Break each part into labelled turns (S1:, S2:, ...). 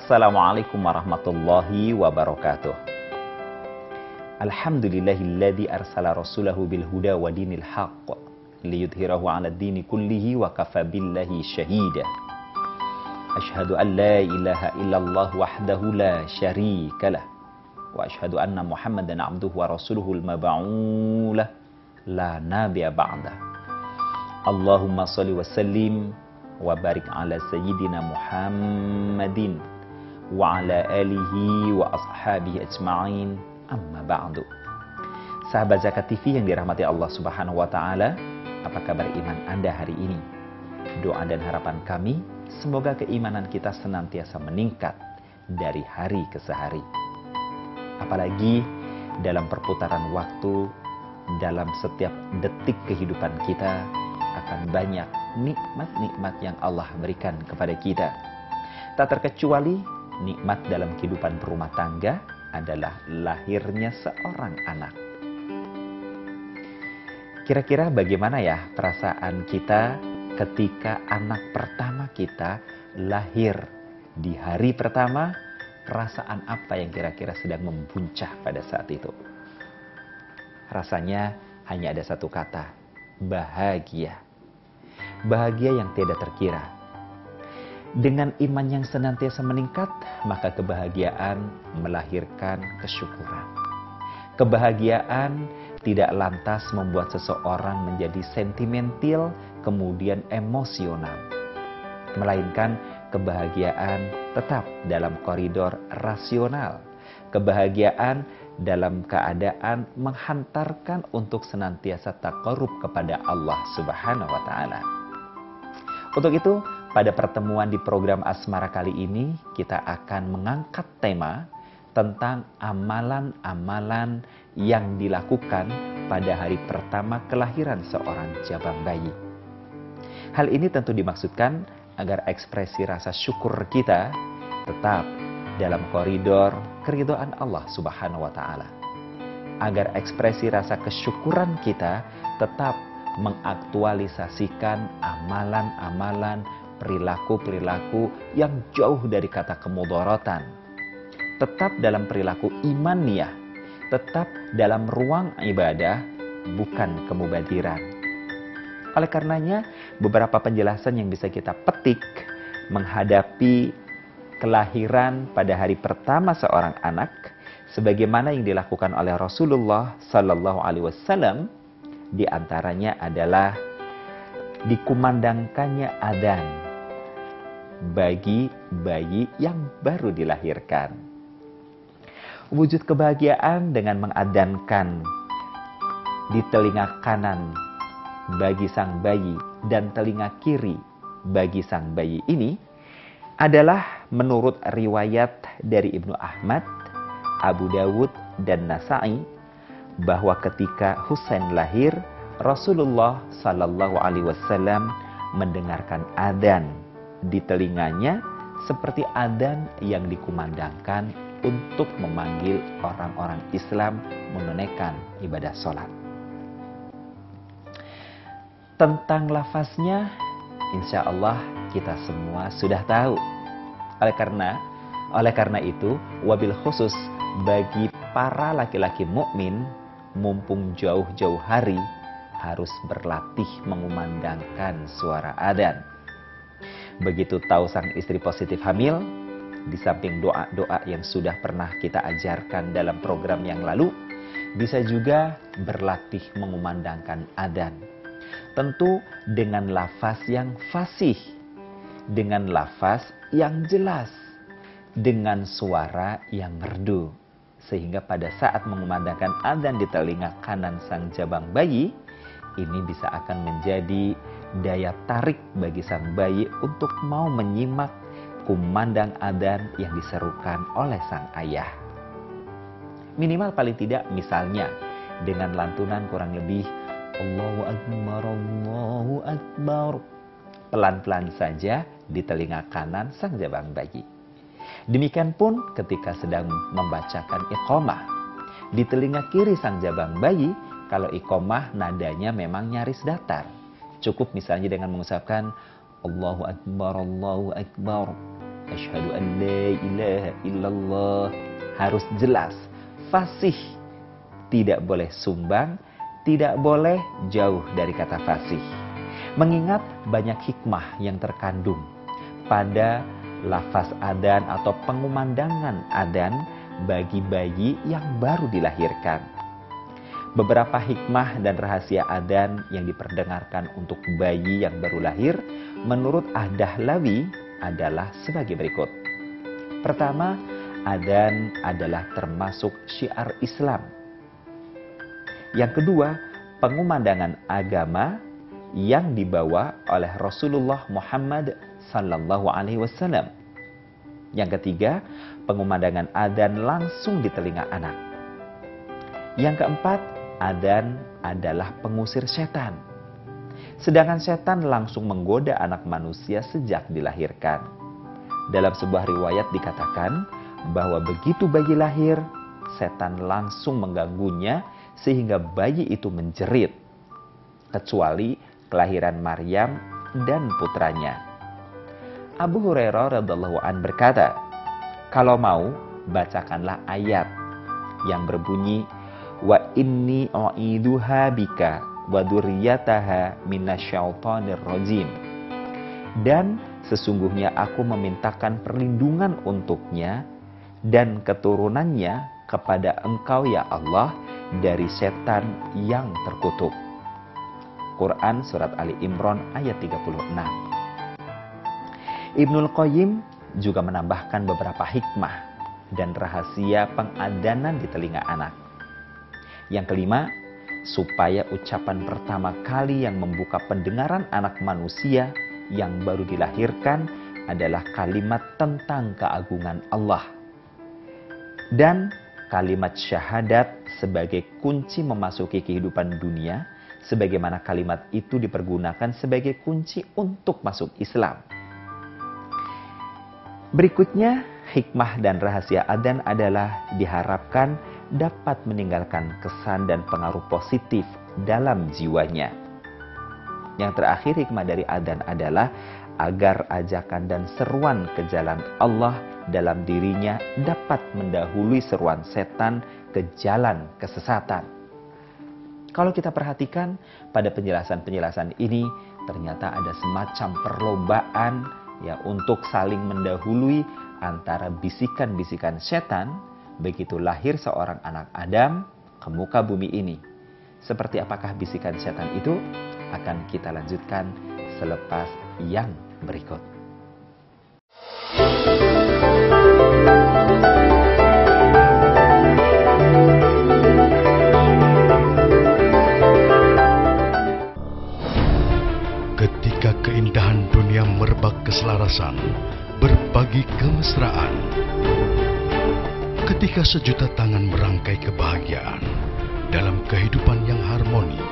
S1: Assalamualaikum warahmatullahi wabarakatuh. Alhamdulillahilladzi arsala rasulahu bil huda wa dinil haqq liyudhhirahu 'alad dini kullihi wa kafa billahi syahida. Asyhadu an la ilaha illallah wahdahu la syarikalah wa asyhadu anna Muhammadan 'abduhu wa rasuluhul mab'uulah la nabiyya ba'da. Allahumma shalli wa sallim wa barik ala sayyidina Muhammadin wa ala alihi wa ashabihi ajma'in, amma ba'du. Sahabat Zakat TV yang dirahmati Allah Subhanahu wa taala, apa kabar iman Anda hari ini? Doa dan harapan kami, semoga keimanan kita senantiasa meningkat dari hari ke hari. Apalagi dalam perputaran waktu, dalam setiap detik kehidupan kita akan banyak nikmat-nikmat yang Allah berikan kepada kita. Tak terkecuali nikmat dalam kehidupan berumah tangga adalah lahirnya seorang anak. Kira-kira bagaimana ya perasaan kita ketika anak pertama kita lahir di hari pertama? Perasaan apa yang kira-kira sedang membuncah pada saat itu? Rasanya hanya ada satu kata, bahagia. Bahagia yang tidak terkira. Dengan iman yang senantiasa meningkat, maka kebahagiaan melahirkan kesyukuran. Kebahagiaan tidak lantas membuat seseorang menjadi sentimental, kemudian emosional. Melainkan kebahagiaan tetap dalam koridor rasional. Kebahagiaan dalam keadaan menghantarkan untuk senantiasa taqarrub kepada Allah Subhanahu wa taala. Untuk itu, pada pertemuan di program Asmara kali ini, kita akan mengangkat tema tentang amalan-amalan yang dilakukan pada hari pertama kelahiran seorang jabang bayi. Hal ini tentu dimaksudkan agar ekspresi rasa syukur kita tetap dalam koridor keridhaan Allah Subhanahu wa taala. Agar ekspresi rasa kesyukuran kita tetap mengaktualisasikan amalan-amalan, perilaku-perilaku yang jauh dari kata kemudharatan. Tetap dalam perilaku imaniyah, tetap dalam ruang ibadah, bukan kemubadiran. Oleh karenanya, beberapa penjelasan yang bisa kita petik menghadapi kelahiran pada hari pertama seorang anak, sebagaimana yang dilakukan oleh Rasulullah Sallallahu Alaihi Wasallam, di antaranya adalah dikumandangkannya adzan bagi bayi yang baru dilahirkan. Wujud kebahagiaan dengan mengadzankan di telinga kanan bagi sang bayi dan telinga kiri bagi sang bayi ini adalah menurut riwayat dari Ibnu Ahmad, Abu Dawud, dan Nasa'i, bahwa ketika Husain lahir, Rasulullah Sallallahu Alaihi Wasallam mendengarkan adzan di telinganya seperti adzan yang dikumandangkan untuk memanggil orang-orang Islam menunaikan ibadah sholat. Tentang lafaznya, insya Allah kita semua sudah tahu. Oleh karena itu, wabil khusus bagi para laki-laki mukmin, mumpung jauh-jauh hari harus berlatih mengumandangkan suara adzan. Begitu tahu sang istri positif hamil, di samping doa-doa yang sudah pernah kita ajarkan dalam program yang lalu, bisa juga berlatih mengumandangkan adzan. Tentu dengan lafaz yang fasih, dengan lafaz yang jelas, dengan suara yang merdu. Sehingga pada saat mengumandangkan adzan di telinga kanan sang jabang bayi, ini bisa akan menjadi daya tarik bagi sang bayi untuk mau menyimak kumandang adzan yang diserukan oleh sang ayah. Minimal paling tidak misalnya dengan lantunan kurang lebih Allahu Akbar, Allahu Akbar, pelan-pelan saja di telinga kanan sang jabang bayi. Demikian pun ketika sedang membacakan iqamah. Di telinga kiri sang jabang bayi, kalau iqamah nadanya memang nyaris datar. Cukup misalnya dengan mengucapkan Allahu Akbar, Allahu Akbar. asyhadu an la ilaha illallah, harus jelas, fasih, tidak boleh sumbang, tidak boleh jauh dari kata fasih. Mengingat banyak hikmah yang terkandung pada lafaz adzan atau pengumandangan adzan bagi bayi yang baru dilahirkan. Beberapa hikmah dan rahasia adzan yang diperdengarkan untuk bayi yang baru lahir menurut Ad-Dahlawi adalah sebagai berikut. Pertama, adzan adalah termasuk syiar Islam. Yang kedua, pengumandangan agama yang dibawa oleh Rasulullah Muhammad sallallahu alaihi wasallam. Yang ketiga, pengumandangan adzan langsung di telinga anak. Yang keempat, adzan adalah pengusir setan. Sedangkan setan langsung menggoda anak manusia sejak dilahirkan. Dalam sebuah riwayat dikatakan bahwa begitu bayi lahir, setan langsung mengganggunya sehingga bayi itu menjerit, kecuali kelahiran Maryam dan putranya. Abu Hurairah radhiallahu an berkata, kalau mau bacakanlah ayat yang berbunyi, wa inni u'iduha bika wa dzurriyyataha minasyaitonir rajim. Dan sesungguhnya aku memintakan perlindungan untuknya dan keturunannya kepada Engkau ya Allah dari setan yang terkutuk. Quran Surat Ali Imran ayat 36. Ibnul Qayyim juga menambahkan beberapa hikmah dan rahasia pengadanan di telinga anak. Yang kelima, supaya ucapan pertama kali yang membuka pendengaran anak manusia yang baru dilahirkan adalah kalimat tentang keagungan Allah. Dan kalimat syahadat sebagai kunci memasuki kehidupan dunia, sebagaimana kalimat itu dipergunakan sebagai kunci untuk masuk Islam. Berikutnya, hikmah dan rahasia adzan adalah diharapkan dapat meninggalkan kesan dan pengaruh positif dalam jiwanya. Yang terakhir, hikmah dari adzan adalah agar ajakan dan seruan ke jalan Allah dalam dirinya dapat mendahului seruan setan ke jalan kesesatan. Kalau kita perhatikan pada penjelasan-penjelasan ini, ternyata ada semacam perlombaan ya untuk saling mendahului antara bisikan-bisikan setan begitu lahir seorang anak Adam ke muka bumi ini. Seperti apakah bisikan setan itu? Akan kita lanjutkan selepas yang berikut.
S2: Ketika keindahan dunia merebak keselarasan, berbagi kemesraan. Ketika sejuta tangan merangkai kebahagiaan dalam kehidupan yang harmoni.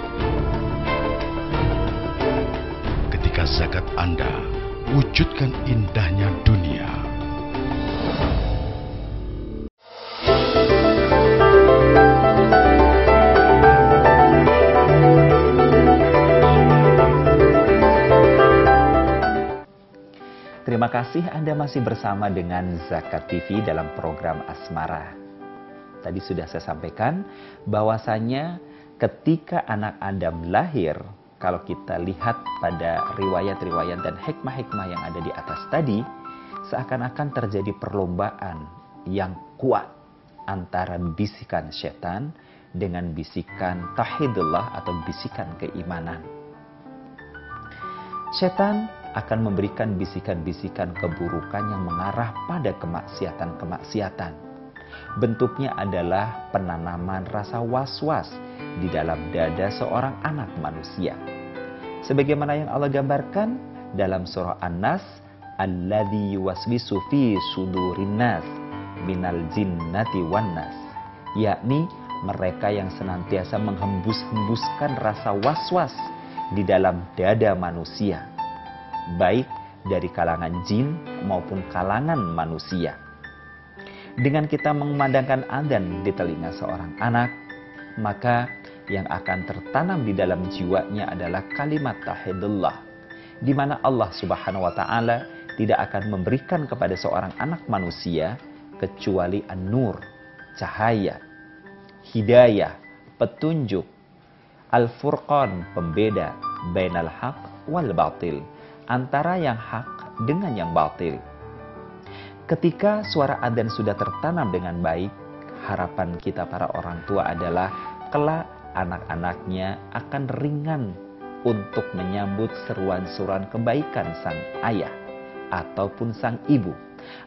S2: Ketika zakat Anda wujudkan indahnya dunia.
S1: Terima kasih Anda masih bersama dengan Zakat TV dalam program Asmara. Tadi sudah saya sampaikan bahwasanya ketika anak Adam lahir, kalau kita lihat pada riwayat-riwayat dan hikmah-hikmah yang ada di atas tadi, seakan-akan terjadi perlombaan yang kuat antara bisikan setan dengan bisikan tauhidullah atau bisikan keimanan. Setan akan memberikan bisikan-bisikan keburukan yang mengarah pada kemaksiatan-kemaksiatan. Bentuknya adalah penanaman rasa was-was di dalam dada seorang anak manusia. Sebagaimana yang Allah gambarkan dalam surah An-Nas, alladzi yuwaswisu fi sudurin nas minal jinnati wan nas, yakni mereka yang senantiasa menghembus-hembuskan rasa was-was di dalam dada manusia, baik dari kalangan jin maupun kalangan manusia. Dengan kita mengumandangkan adzan di telinga seorang anak, maka yang akan tertanam di dalam jiwanya adalah kalimat tauhidullah, di mana Allah Subhanahu wa taala tidak akan memberikan kepada seorang anak manusia kecuali an-nur, cahaya, hidayah, petunjuk, al-furqan, pembeda, bainal haq wal batil, antara yang hak dengan yang batil. Ketika suara adzan sudah tertanam dengan baik, harapan kita para orang tua adalah kelak anak-anaknya akan ringan untuk menyambut seruan-seruan kebaikan sang ayah ataupun sang ibu.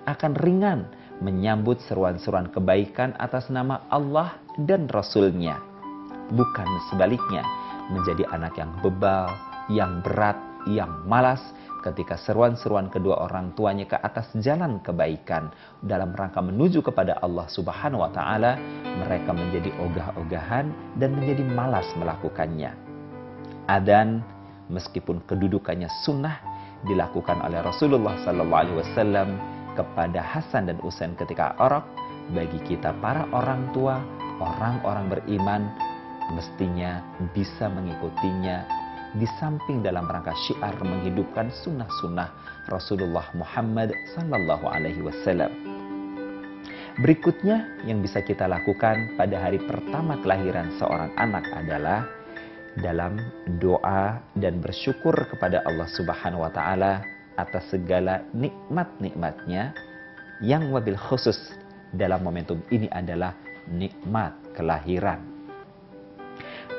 S1: Akan ringan menyambut seruan-seruan kebaikan atas nama Allah dan Rasul-Nya. Bukan sebaliknya, menjadi anak yang bebal, yang berat, yang malas, ketika seruan-seruan kedua orang tuanya ke atas jalan kebaikan dalam rangka menuju kepada Allah Subhanahu wa Ta'ala, mereka menjadi ogah-ogahan dan menjadi malas melakukannya. Adzan meskipun kedudukannya sunnah dilakukan oleh Rasulullah SAW kepada Hasan dan Usain ketika Arab, bagi kita para orang tua, orang-orang beriman mestinya bisa mengikutinya di samping dalam rangka syiar menghidupkan sunnah-sunnah Rasulullah Muhammad sallallahu alaihi wasallam. Berikutnya yang bisa kita lakukan pada hari pertama kelahiran seorang anak adalah dalam doa dan bersyukur kepada Allah Subhanahu wa taala atas segala nikmat-nikmatnya, yang wabil khusus dalam momentum ini adalah nikmat kelahiran.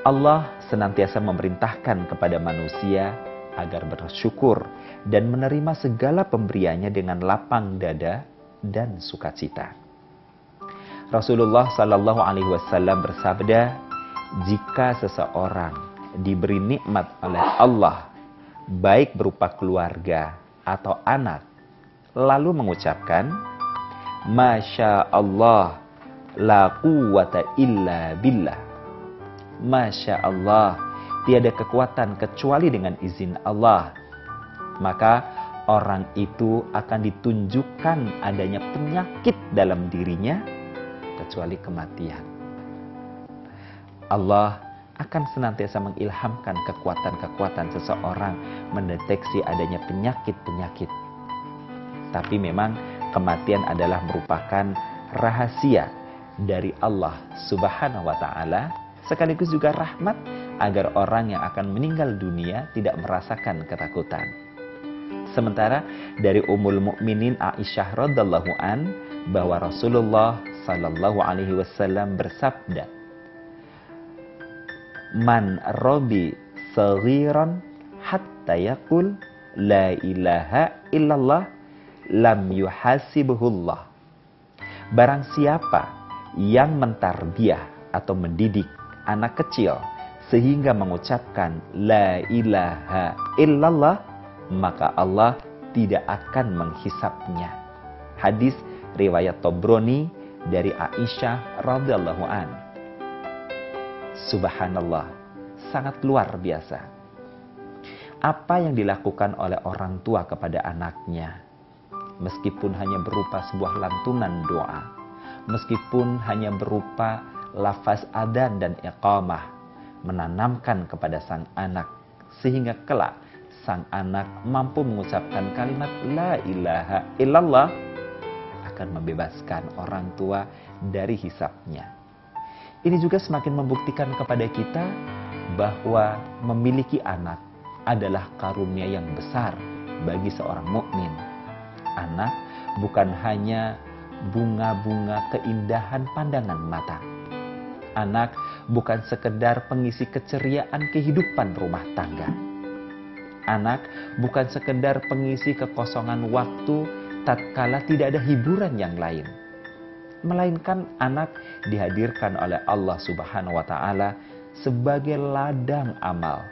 S1: Allah senantiasa memerintahkan kepada manusia agar bersyukur dan menerima segala pemberiannya dengan lapang dada dan sukacita. Rasulullah Shallallahu Alaihi Wasallam bersabda, jika seseorang diberi nikmat oleh Allah, baik berupa keluarga atau anak, lalu mengucapkan, Masya Allah, la quwwata illa billah. Masya Allah, tiada kekuatan kecuali dengan izin Allah. Maka orang itu akan ditunjukkan adanya penyakit dalam dirinya, kecuali kematian. Allah akan senantiasa mengilhamkan kekuatan-kekuatan seseorang mendeteksi adanya penyakit-penyakit. Tapi memang kematian adalah merupakan rahasia dari Allah Subhanahu wa Ta'ala, sekaligus juga rahmat agar orang yang akan meninggal dunia tidak merasakan ketakutan. Sementara dari Ummul Mukminin Aisyah radhiyallahu an bahwa Rasulullah sallallahu alaihi wasallam bersabda, Man robi saghiran hatta yaqul la ilaha illallah lam yuhasibhullah. Barang siapa yang mentarbiyah atau mendidik anak kecil sehingga mengucapkan la ilaha illallah, maka Allah tidak akan menghisapnya. Hadis riwayat Tobroni dari Aisyah radhiyallahu an. Subhanallah, sangat luar biasa apa yang dilakukan oleh orang tua kepada anaknya, meskipun hanya berupa sebuah lantunan doa, meskipun hanya berupa lafaz adzan dan iqamah, menanamkan kepada sang anak sehingga kelak sang anak mampu mengucapkan kalimat la ilaha illallah, akan membebaskan orang tua dari hisapnya. Ini juga semakin membuktikan kepada kita bahwa memiliki anak adalah karunia yang besar bagi seorang mukmin. Anak bukan hanya bunga-bunga keindahan pandangan mata. Anak bukan sekedar pengisi keceriaan kehidupan rumah tangga. Anak bukan sekedar pengisi kekosongan waktu tatkala tidak ada hiburan yang lain. Melainkan anak dihadirkan oleh Allah Subhanahu wa Ta'ala sebagai ladang amal.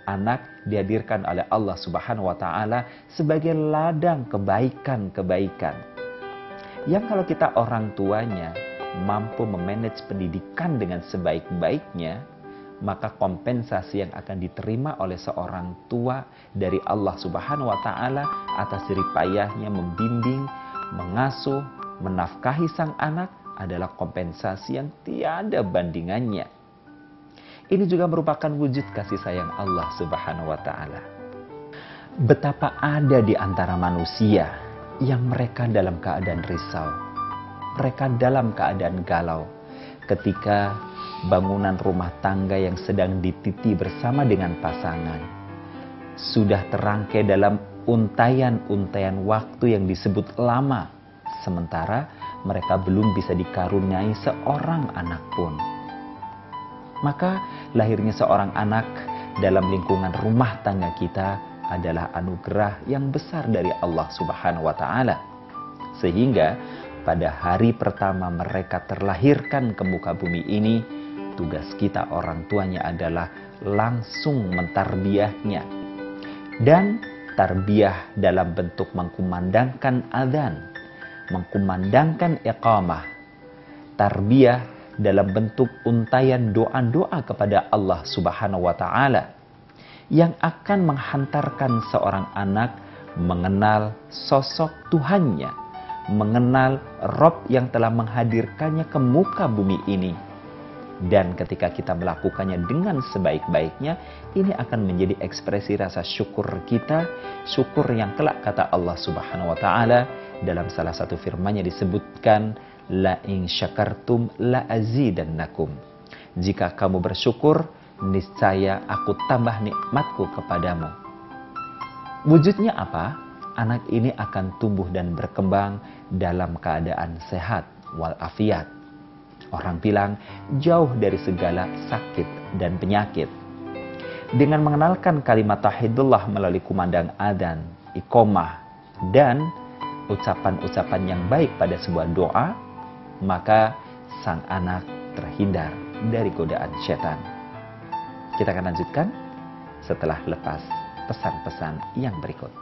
S1: Anak dihadirkan oleh Allah Subhanahu wa Ta'ala sebagai ladang kebaikan-kebaikan. Yang kalau kita orang tuanya mampu memanage pendidikan dengan sebaik-baiknya, maka kompensasi yang akan diterima oleh seorang tua dari Allah Subhanahu wa Ta'ala atas jerih payahnya membimbing, mengasuh, menafkahi sang anak adalah kompensasi yang tiada bandingannya. Ini juga merupakan wujud kasih sayang Allah Subhanahu wa Ta'ala. Betapa ada di antara manusia yang mereka dalam keadaan risau, mereka dalam keadaan galau ketika bangunan rumah tangga yang sedang dititi bersama dengan pasangan sudah terangkai dalam untayan-untayan waktu yang disebut lama, sementara mereka belum bisa dikaruniai seorang anak pun. Maka lahirnya seorang anak dalam lingkungan rumah tangga kita adalah anugerah yang besar dari Allah Subhanahu wa Ta'ala. Sehingga pada hari pertama mereka terlahirkan ke muka bumi ini, tugas kita orang tuanya adalah langsung mentarbiahnya. Dan tarbiyah dalam bentuk mengkumandangkan adzan, mengkumandangkan iqamah. Tarbiyah dalam bentuk untayan doa-doa kepada Allah Subhanahu wa Ta'ala yang akan menghantarkan seorang anak mengenal sosok Tuhannya, mengenal Rob yang telah menghadirkannya ke muka bumi ini. Dan ketika kita melakukannya dengan sebaik-baiknya, ini akan menjadi ekspresi rasa syukur kita, syukur yang kelak kata Allah Subhanahu wa Ta'ala dalam salah satu firman-Nya disebutkan, la in syakartum la azidannakum. Jika kamu bersyukur, niscaya aku tambah nikmatku kepadamu. Wujudnya apa? Anak ini akan tumbuh dan berkembang dalam keadaan sehat walafiat. Orang bilang jauh dari segala sakit dan penyakit. Dengan mengenalkan kalimat tauhidullah melalui kumandang adzan, iqamah, dan ucapan-ucapan yang baik pada sebuah doa, maka sang anak terhindar dari godaan setan. Kita akan lanjutkan setelah lepas pesan-pesan yang berikut.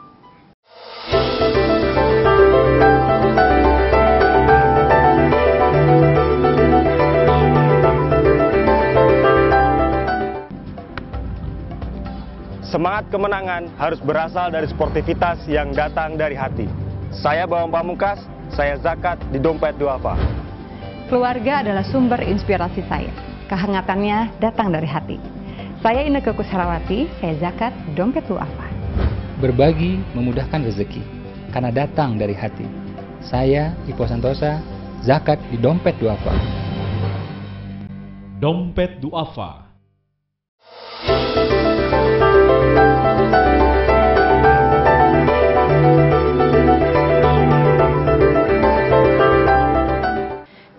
S3: Semangat kemenangan harus berasal dari sportivitas yang datang dari hati. Saya Bambang Pamungkas, saya zakat di Dompet Duafa.
S4: Keluarga adalah sumber inspirasi saya. Kehangatannya datang dari hati. Saya Inneke Koesherawati, saya zakat Dompet Duafa.
S5: Berbagi memudahkan rezeki, karena datang dari hati. Saya Ipo Santosa, zakat di Dompet Duafa.
S6: Dompet Duafa.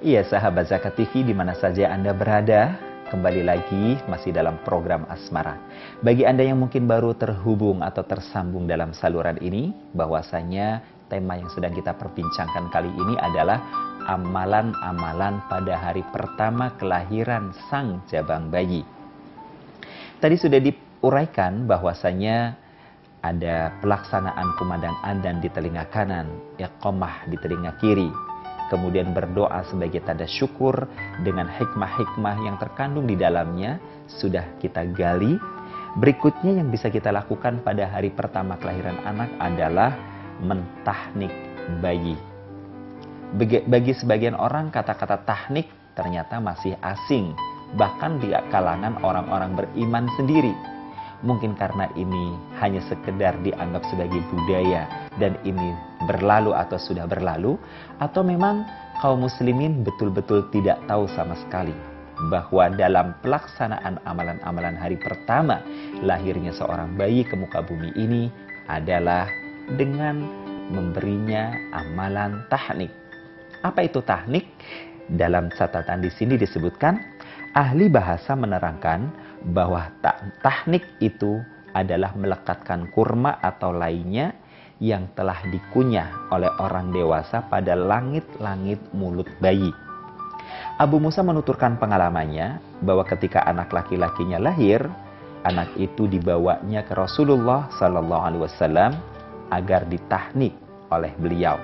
S1: Iya, sahabat Zakat TV di mana saja Anda berada, kembali lagi masih dalam program Asmara. Bagi Anda yang mungkin baru terhubung atau tersambung dalam saluran ini, bahwasanya tema yang sedang kita perbincangkan kali ini adalah amalan-amalan pada hari pertama kelahiran sang jabang bayi. Tadi sudah diuraikan bahwasanya ada pelaksanaan kumandang adzan di telinga kanan, iqamah di telinga kiri. Kemudian berdoa sebagai tanda syukur dengan hikmah-hikmah yang terkandung di dalamnya sudah kita gali. Berikutnya yang bisa kita lakukan pada hari pertama kelahiran anak adalah mentahnik bayi. Bagi sebagian orang kata-kata tahnik ternyata masih asing, bahkan di kalangan orang-orang beriman sendiri. Mungkin karena ini hanya sekedar dianggap sebagai budaya dan ini berlalu atau sudah berlalu, atau memang kaum muslimin betul-betul tidak tahu sama sekali bahwa dalam pelaksanaan amalan-amalan hari pertama lahirnya seorang bayi ke muka bumi ini adalah dengan memberinya amalan tahnik. Apa itu tahnik? Dalam catatan di sini disebutkan, ahli bahasa menerangkan bahwa tahnik itu adalah melekatkan kurma atau lainnya yang telah dikunyah oleh orang dewasa pada langit-langit mulut bayi. Abu Musa menuturkan pengalamannya bahwa ketika anak laki-lakinya lahir, anak itu dibawanya ke Rasulullah Sallallahu Alaihi Wasallam agar ditahnik oleh beliau.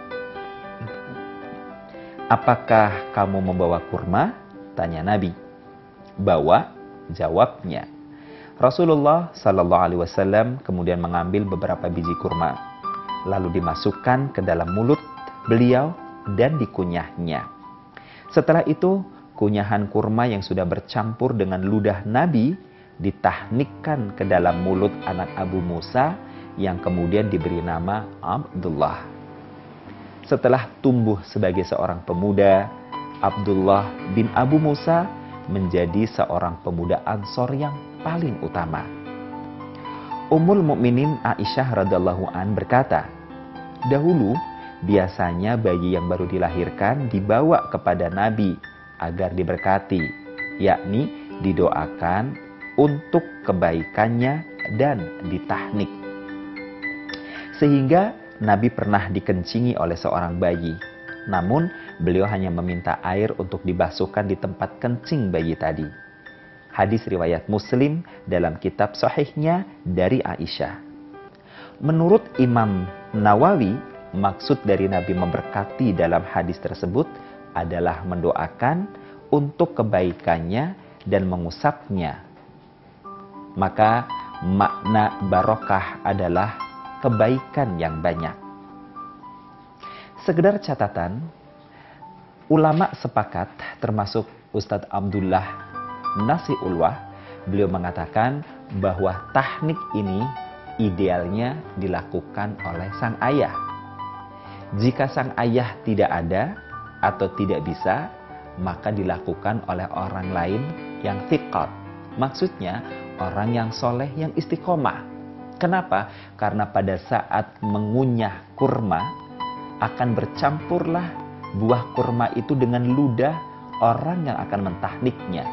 S1: Apakah kamu membawa kurma? Tanya Nabi. Bawa, jawabnya. Rasulullah Sallallahu Alaihi Wasallam kemudian mengambil beberapa biji kurma, lalu dimasukkan ke dalam mulut beliau dan dikunyahnya. Setelah itu, kunyahan kurma yang sudah bercampur dengan ludah Nabi ditahnikkan ke dalam mulut anak Abu Musa yang kemudian diberi nama Abdullah. Setelah tumbuh sebagai seorang pemuda, Abdullah bin Abu Musa menjadi seorang pemuda Ansor yang paling utama. Ummul Mukminin Aisyah radhiyallahu an berkata, dahulu biasanya bayi yang baru dilahirkan dibawa kepada Nabi agar diberkati, yakni didoakan untuk kebaikannya dan ditahnik. Sehingga Nabi pernah dikencingi oleh seorang bayi. Namun beliau hanya meminta air untuk dibasuhkan di tempat kencing bayi tadi. Hadis riwayat Muslim dalam kitab sahihnya dari Aisyah. Menurut Imam Nawawi, maksud dari Nabi memberkati dalam hadis tersebut adalah mendoakan untuk kebaikannya dan mengusapnya. Maka makna barokah adalah kebaikan yang banyak. Sekedar catatan, ulama sepakat termasuk Ustadz Abdullah Nasi Ulwah, beliau mengatakan bahwa tahnik ini idealnya dilakukan oleh sang ayah. Jika sang ayah tidak ada atau tidak bisa, maka dilakukan oleh orang lain yang thiqat. Maksudnya orang yang soleh, yang istiqomah. Kenapa? Karena pada saat mengunyah kurma, akan bercampurlah buah kurma itu dengan ludah orang yang akan mentahniknya.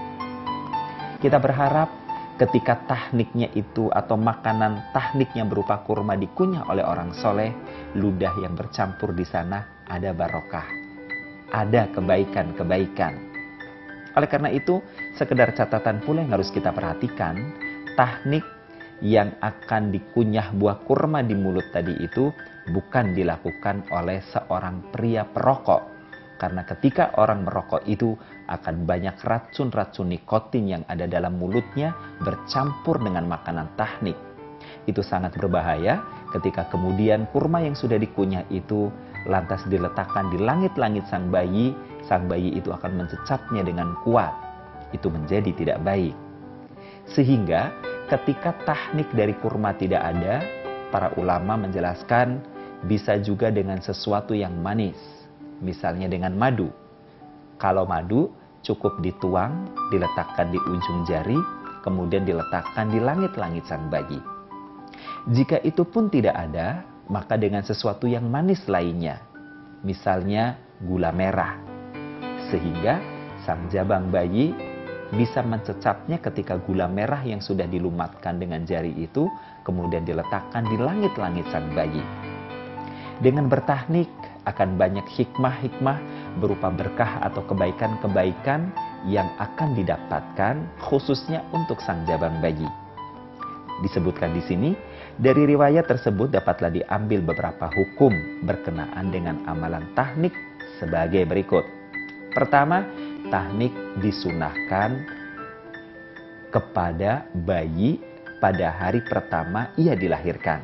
S1: Kita berharap ketika tahniknya itu atau makanan tahniknya berupa kurma dikunyah oleh orang soleh, ludah yang bercampur di sana ada barokah, ada kebaikan-kebaikan. Oleh karena itu, sekedar catatan pula yang harus kita perhatikan, tahnik yang akan dikunyah buah kurma di mulut tadi itu bukan dilakukan oleh seorang pria perokok. Karena ketika orang merokok itu akan banyak racun-racun nikotin yang ada dalam mulutnya bercampur dengan makanan tahnik. Itu sangat berbahaya ketika kemudian kurma yang sudah dikunyah itu lantas diletakkan di langit-langit sang bayi itu akan mencecapnya dengan kuat. Itu menjadi tidak baik. Sehingga ketika tahnik dari kurma tidak ada, para ulama menjelaskan bisa juga dengan sesuatu yang manis. Misalnya dengan madu. Kalau madu cukup dituang, diletakkan di ujung jari, kemudian diletakkan di langit-langit sang bayi. Jika itu pun tidak ada, maka dengan sesuatu yang manis lainnya. Misalnya gula merah. Sehingga sang jabang bayi bisa mencecapnya ketika gula merah yang sudah dilumatkan dengan jari itu kemudian diletakkan di langit-langit sang bayi. Dengan bertahnik akan banyak hikmah-hikmah berupa berkah atau kebaikan-kebaikan yang akan didapatkan khususnya untuk sang jabang bayi. Disebutkan di sini, dari riwayat tersebut dapatlah diambil beberapa hukum berkenaan dengan amalan tahnik sebagai berikut. Pertama, tahnik disunahkan kepada bayi pada hari pertama ia dilahirkan.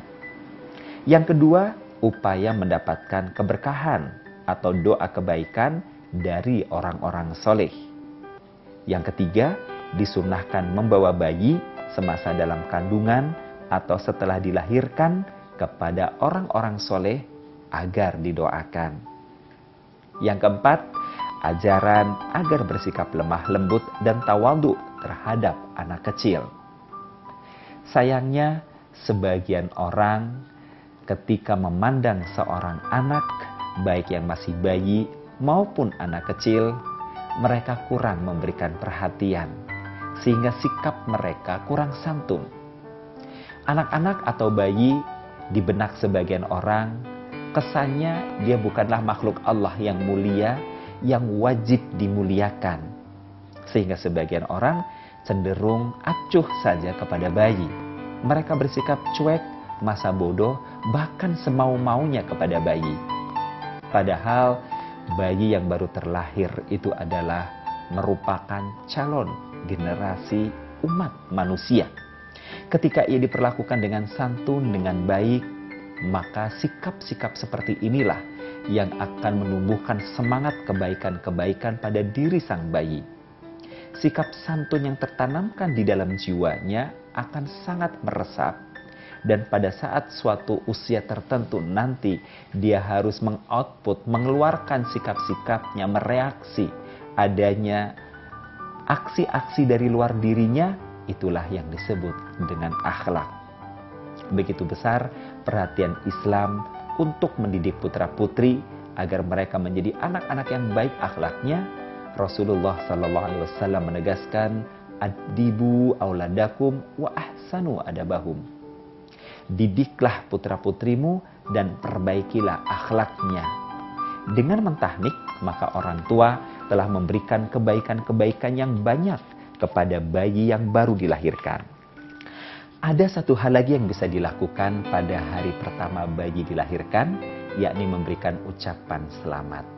S1: Yang kedua, upaya mendapatkan keberkahan atau doa kebaikan dari orang-orang soleh. Yang ketiga, disunahkan membawa bayi semasa dalam kandungan atau setelah dilahirkan kepada orang-orang soleh agar didoakan. Yang keempat, ajaran agar bersikap lemah lembut dan tawadhu terhadap anak kecil. Sayangnya, sebagian orang ketika memandang seorang anak, baik yang masih bayi maupun anak kecil, mereka kurang memberikan perhatian, sehingga sikap mereka kurang santun. Anak-anak atau bayi di benak sebagian orang, kesannya dia bukanlah makhluk Allah yang mulia, yang wajib dimuliakan. Sehingga sebagian orang cenderung acuh saja kepada bayi. Mereka bersikap cuek, masa bodoh, bahkan semau-maunya kepada bayi. Padahal bayi yang baru terlahir itu adalah merupakan calon generasi umat manusia. Ketika ia diperlakukan dengan santun, dengan baik, maka sikap-sikap seperti inilah yang akan menumbuhkan semangat kebaikan-kebaikan pada diri sang bayi. Sikap santun yang tertanamkan di dalam jiwanya akan sangat meresap dan pada saat suatu usia tertentu nanti dia harus mengoutput, mengeluarkan sikap-sikapnya, mereaksi adanya aksi-aksi dari luar dirinya, itulah yang disebut dengan akhlak. Begitu besar perhatian Islam untuk mendidik putra-putri agar mereka menjadi anak-anak yang baik akhlaknya. Rasulullah SAW menegaskan, "Adibu auladakum wa ahsanu adabahum." Didiklah putra-putrimu dan perbaikilah akhlaknya. Dengan mentahnik, maka orang tua telah memberikan kebaikan-kebaikan yang banyak kepada bayi yang baru dilahirkan. Ada satu hal lagi yang bisa dilakukan pada hari pertama bayi dilahirkan, yakni memberikan ucapan selamat.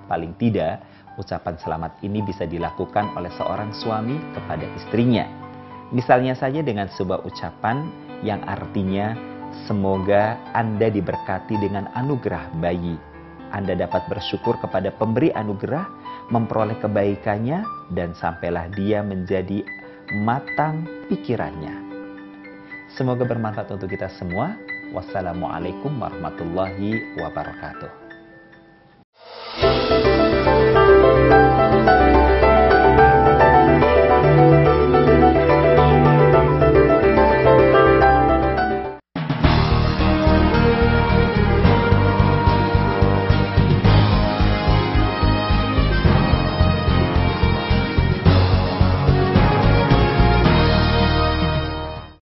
S1: Paling tidak, ucapan selamat ini bisa dilakukan oleh seorang suami kepada istrinya. Misalnya saja dengan sebuah ucapan yang artinya, semoga Anda diberkati dengan anugerah bayi. Anda dapat bersyukur kepada pemberi anugerah, memperoleh kebaikannya, dan sampailah dia menjadi matang pikirannya. Semoga bermanfaat untuk kita semua. Wassalamualaikum warahmatullahi wabarakatuh.